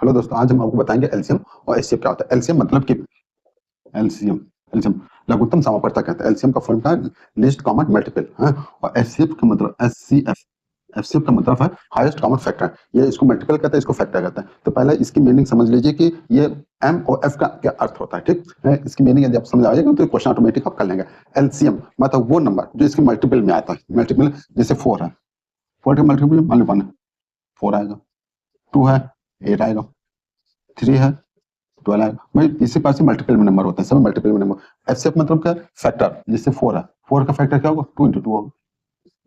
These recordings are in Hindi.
हेलो दोस्तों, आज हम आपको बताएंगे एलसीएम और एचसीएफ क्या होता है। एलसीएम मतलब कि एलसीएम एलसीएम लघुत्तम समापरता कहते हैं। एलसीएम का फॉर्मूला है लीस्ट कॉमन मल्टीपल है, और एचसीएफ का मतलब एचसीएफ एफसीएफ का मतलब है हाईएस्ट कॉमन फैक्टर। ये इसको मल्टीपल कहते हैं, इसको फैक्टर कहते हैं। तो पहले इसकी मीनिंग समझ लीजिए कि ये एम और एफ का क्या अर्थ होता है। ठीक है, इसकी मीनिंग यदि आप समझ आ जाएगा तो क्वेश्चन ऑटोमेटिक आप कर लेंगे। एलसीएम मतलब वो नंबर जो इसके मल्टीपल में आता है। मल्टीपल जैसे 4 है, 4 के मल्टीपल मान लो 1 है, 4 आएगा। 2 है, 8 आएगा। 3 है, 12 आएगा। भाई इसी पास से मल्टीपल में नंबर होते हैं, सब मल्टीपल में नंबर। एफसीएफ मतलब क्या, फैक्टर। जैसे 4 है, 4 का फैक्टर क्या होगा, 2 इंटू 2 होगा।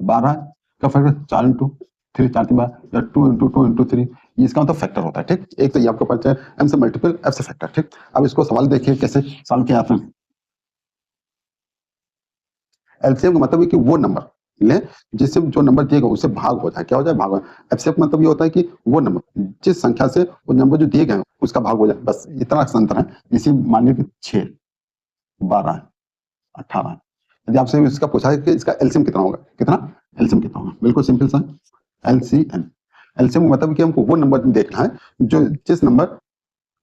12 का फैक्टर 4 इंटू 3, 4 3 12, या 2 इंटू 2 इंटू 3, इसका मतलब फैक्टर होता है। ठीक, एक तो ये आपको पता है एम से मल्टीपल, एफ से फैक्टर। ठीक, अब इसको सवाल देखिए कैसे सॉल्व किया आपने। एलसीएम का मतलब है कि वो नंबर ले जिससे जो नंबर दिएगा उससे भाग हो जाए। क्या हो जाए, भाग। एफसीएफ मतलब ये होता है कि वो नंबर जिस संख्या से वो नंबर जो दिए गए उसका भाग हो जाए, बस इतना अंतर है। जैसे मान लीजिए 6, 12, 18। यदि आपसे इसका पूछा है कि इसका एलसीएम कितना होगा, कितना एलसीएम कितना होगा, बिल्कुल सिंपल सा एलसीएम। एलसीएम मतलब कि हमको वो नंबर देखना है जो जिस नंबर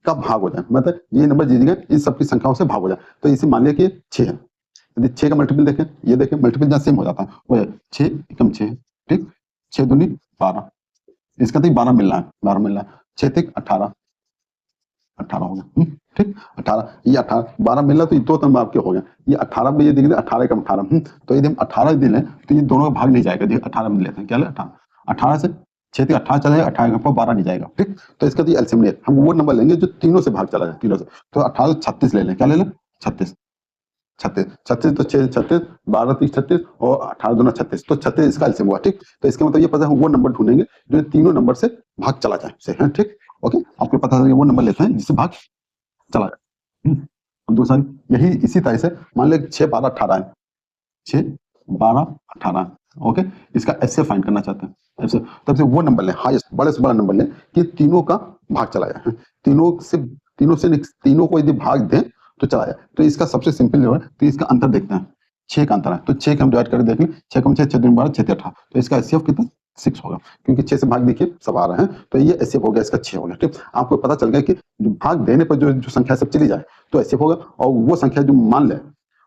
का भाग हो जाए, मतलब ये नंबर दिए गए इन सबकी संख्याओं से भाग हो जाए। तो इसे मान लिया कि 6 है, यदि 6 का मल्टीपल देखें, ये देखें मल्टीपल जहाँ सेम हो जाता है वो है 6 एकम 6। ठीक, 6 दूनी 12, इसका तो 12 मिल रहा है, 12 मिल रहा है। 6 तक 18, 18 हो गया। ठीक, 18, ये 18 12 मिल रहा तो ये दो नंबर आपके हो गया। ये 18 में ये दिख 18 का 18। तो यदि हम 18 दिले तो ये दोनों का भाग नहीं जाएगा। देखिए 18 में लेते हैं, क्या ले 18, 18 से 6 तक 18 चला जाएगा, 18 का 12 नहीं जाएगा। ठीक, तो इसका तो एलसीएम ले, हम वो नंबर लेंगे जो तीनों से भाग चला जाए, तीनों से। तो 18 36 ले लें, क्या ले लें 36। 36 36 तो 6 36, 12 30 36 और 18 दूना 36, तो 36 इसका एलसीएम हुआ। ठीक, तो इसका मतलब ये पता है हम वो नंबर ढूंढेंगे जो तीनों नंबर से भाग चला जाए से है। ठीक, ओके, आपको पता है वो नंबर लेते हैं जिससे भाग चला जाए। अब दूसरा यही इसी तरह से मान ले 6 12 18 है, 6 12 18। ओके, इसका एचसीएफ फाइंड करना चाहते हैं। एचसीएफ तब से वो नंबर ले, हाईएस्ट बड़े से बड़ा नंबर ले कि तीनों का भाग चला जाए। तीनों को यदि भाग दें तो चला जाए। तो इसका सबसे सिंपल जो है, तो इसका अंतर देखते हैं। 6 का अंतर है, तो 6 हम डिवाइड करके देख लें। 6 कम 6 6 दूनी 12, 6 18। तो इसका एचसीएफ कितना 6 होगा, क्योंकि 6 से भाग देखिए सब आ रहे हैं, तो ये एचसीएफ हो गया, इसका 6 हो गया। ठीक, आपको पता चल गया कि भाग देने पर जो संख्या सब चली जाए तो एचसीएफ होगा, और वो संख्या जो मान ले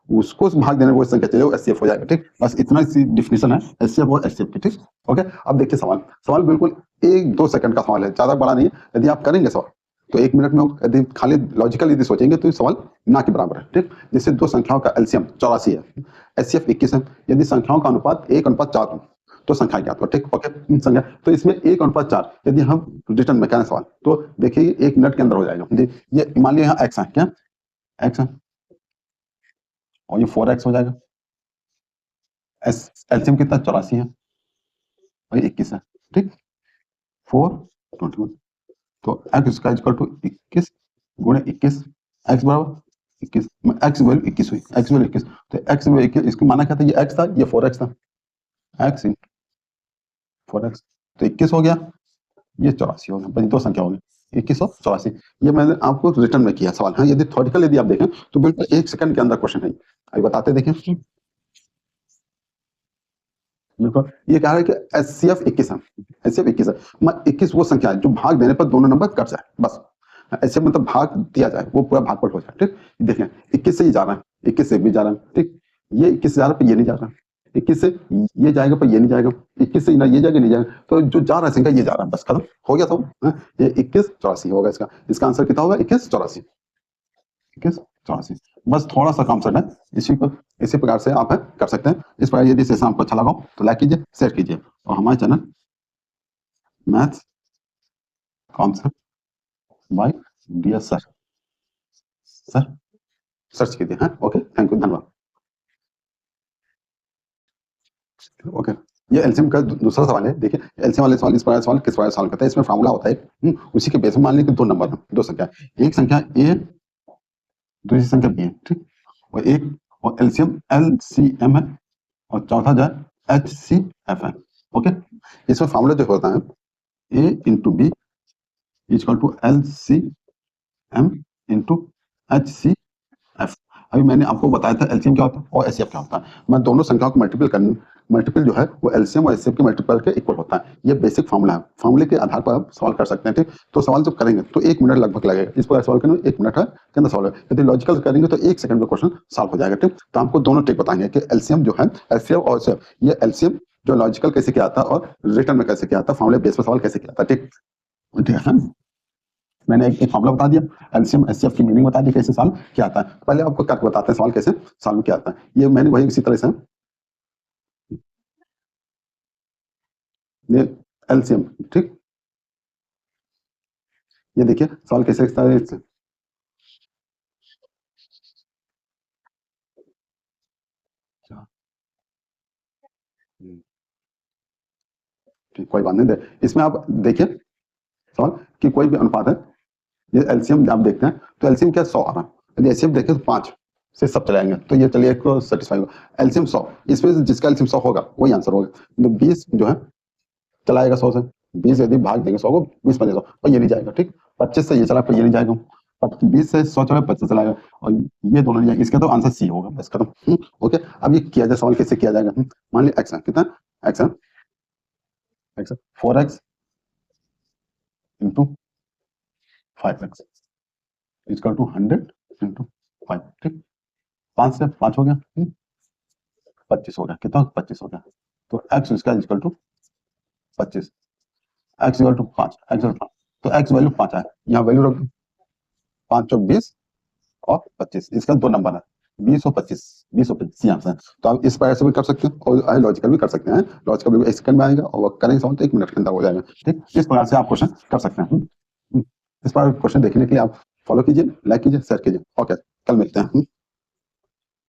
उसको भाग देने वो संख्या चले वो एचसीएफ हो जाएगा। ठीक, बस इतना सी डिफिनेशन है एचसीएफ और एचसीएफ की। ठीक, ओके, अब देखिए सवाल बिल्कुल 1-2 सेकंड का सवाल है, ज्यादा बड़ा नहीं है। यदि आप करेंगे सवाल तो 1 मिनट में, यदि खाली लॉजिकल यदि सोचेंगे तो सवाल ना के बराबर है। ठीक, जैसे दो संख्याओं का एलसीएम 84 है, एचसीएफ 21 है। यदि संख्याओं का अनुपात 1:4 हो तो संख्या क्या होता है। ठीक, ओके, संख्या तो इसमें 1:4 यदि हम रिटर्न में करें सवाल तो देखिए 1 मिनट के अंदर हो जाएगा। ये मान लिया यहाँ एक्स है, क्या एक्स है, और ये 4x हो जाएगा। एलसीएम कितना 84 है और 21 है। ठीक, 4 21, तो x का इक्वल टू 21 गुणे 21, x बराबर 21, x वैल्यू 21 हुई, x वैल्यू 21। तो x वैल्यू 21, इसको माना क्या था, ये x था, ये 4x था, x 4x, तो 21 हो गया, ये 84 हो गया। बस दो संख्या हो गई 21 और 84। ये मैंने आपको रिटर्न में किया सवाल। हाँ, यदि थ्योरेटिकल यदि आप देखें तो बिल्कुल 1 सेकंड के अंदर क्वेश्चन है। अभी बताते देखें। बिल्कुल, ये कह रहा है कि एचसीएफ 21 है, एचसीएफ 21 है। 21 वो संख्या है जो भाग देने पर दोनों नंबर कट जाए, बस। एचसीएफ मतलब भाग दिया जाए, वो पूरा भागफल हो जाए। ठीक, देखें 21 से ये जा रहा है, 21 से भी जा रहा है। ठीक, ये 21 से जा रहा है पर ये नहीं जा रहा, 21 से ये जाएगा पर ये नहीं जाएगा, 21 से ना ये जाएगा नहीं जाएगा, तो जो जा रहा है संख्या ये जा रहा है, बस खत्म हो गया सब। ये 21 84 होगा, इसका आंसर कितना होगा 21 84, 21 84। बस थोड़ा सा काम करना है, इसी प्रकार से आप कर सकते हैं। इस प्रकार यदि सेशन आपको अच्छा लगा तो लाइक कीजिए, शेयर कीजिए, और हमारे channel maths concept by dear sir search कीजिए। हाँ, ओके, थैंक यू, धन्यवाद। ओके, ये एलसीएम का दूसरा सवाल है। देखिए एलसीएम वाले सवाल इस प्रकार सवाल किस प्रकार सॉल्व करता है। इसमें फार्मूला होता है, उसी के बेस में मान लीजिए दो नंबर है, दो संख्या, एक संख्या ए दूसरी संख्या बी है। ठीक, और एलसीएम एलसीएम है, और चौथा जो है एचसीएफ है। ओके, इसमें फार्मूला जो होता है A into B equal to L C M into H C F. अभी मैंने आपको बताया था एलसीएम क्या होता है और एचसीएफ क्या होता है। मैं दोनों संख्याओं को मल्टीपल जो है वो एलसीएम और एचसीएफ के मल्टीपल के इक्वल होता है। ये बेसिक फॉर्मूला है, फॉर्मूले के आधार पर आप सवाल कर सकते हैं। ठीक, तो सवाल जब करेंगे तो 1 मिनट लगभग लगेगा, इस पर सवाल करने में 1 मिनट है के अंदर सवाल है। यदि लॉजिकल करेंगे तो 1 सेकंड में क्वेश्चन सॉल्व हो जाएगा। ठीक, तो आपको दोनों ट्रिक बताएंगे कि एलसीएम जो है एचसीएफ और एचसीएफ, ये एलसीएम जो लॉजिकल कैसे किया आता है और रिटर्न में कैसे किया आता है, फॉर्मूले बेस पर सवाल कैसे किया आता है। ठीक, ठीक है, मैंने एक फॉर्मूला बता दिया, एलसीएम एचसीएफ की मीनिंग बता दी, कैसे सॉल्व किया आता है। पहले आपको करके बताते हैं सवाल कैसे सॉल्व किया आता है। ये मैंने वही इसी तरह से ये एलसीएम, ठीक, ये देखिए सवाल कैसे इस तरह से ठीक, कोई बात नहीं दे, इसमें आप देखिए सवाल कि कोई भी अनुपात है, ये एलसीएम आप देखते हैं तो एलसीएम क्या 100 आ रहा है, यदि एचसीएफ देखें तो 5 से सब चलाएंगे तो ये चलिए को सेटिस्फाई होगा। एलसीएम 100, इसमें जिसका एलसीएम 100 होगा वही आंसर होगा। तो 20 जो है चलाएगा 100 से, 20 यदि भाग देंगे 100 को, 20 25 और ये नहीं जाएगा। ठीक, 25 से ये चला ये नहीं जाएगा, 20 से 100 चला 25 चलाएगा और ये दोनों नहीं जाएगा, इसका तो आंसर सी होगा, बस खत्म। ओके, अब ये किया जाए सवाल कैसे किया जाएगा। मान लीजिए एक्स है, कितना एक्स है, x 4x into 5x equal to 100 into 5। ठीक, 5 से 5 हो गया, 25 हो गया, कितना 25 हो गया। तो x इसका equal to 25, x equal to 5, x equal 5, तो x वैल्यू 5 है, यहाँ वैल्यू रख दो 5 और 20 और 25, इसका दो नंबर है 20 और 25, 20 और 25 आंसर है। तो आप इस पर ऐसे भी कर सकते हैं और लॉजिकल भी कर सकते हैं, लॉजिकल भी 1 सेकंड में आएगा और करेंगे सवाल तो 1 मिनट के अंदर हो जाएगा। ठीक, इस प्रकार से आप क्वेश्चन कर सकते हैं। इस पर क्वेश्चन देखने के लिए आप फॉलो कीजिए, लाइक कीजिए, शेयर कीजिए। ओके, कल मिलते हैं।